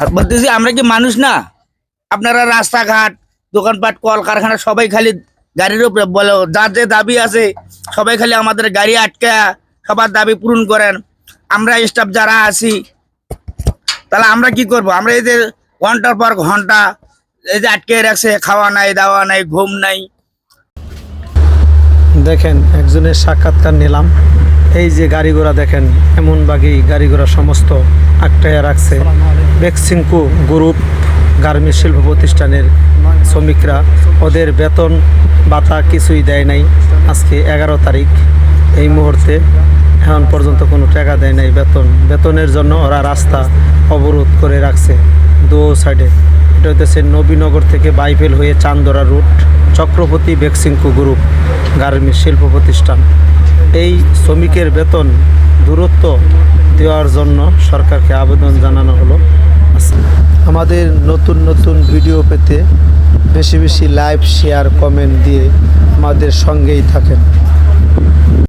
আর বলতেছি আমরা কি মানুষ না? আপনারা রাস্তাঘাট, দোকানপাট, কলকারখানা সবাই খালি গাড়ির উপরে বলে, যার যে দাবি আছে সবাই খালি আমাদের গাড়ি আটকা সবার দাবি পূরণ করেন। আমরা স্টাফ যারা আছি তাহলে আমরা কি করব? আমরা এই যে ঘন্টার পর ঘন্টা এই যে আটকে রাখছে, খাওয়া নাই, দাওয়া নাই, ঘুম নাই। দেখেন একজনের সাক্ষাৎকার নিলাম। এই যে গাড়ি ঘোড়া দেখেন, এমন বাগি গাড়ি ঘোড়া সমস্ত আটকাইয়া রাখছে। বেক্সিমকো গ্রুপ গার্মেন্টস শিল্প প্রতিষ্ঠানের শ্রমিকরা, ওদের বেতন ভাতা কিছুই দেয় নাই। আজকে 11 তারিখ, এই মুহূর্তে এখন পর্যন্ত কোনো টাকা দেয় নাই। বেতনের জন্য ওরা রাস্তা অবরোধ করে রাখছে দু সাইডে। এটা হচ্ছে নবীনগর থেকে বাইফেল হয়ে Chandra route, Chakraborty Beximco group garments শিল্প প্রতিষ্ঠান। এই শ্রমিকের বেতন দূরত্ব দেওয়ার জন্য সরকারকে আবেদন জানানো হলো। আমাদের নতুন নতুন ভিডিও পেতে বেশি বেশি লাইক, শেয়ার, কমেন্ট দিয়ে আমাদের সঙ্গেই থাকেন।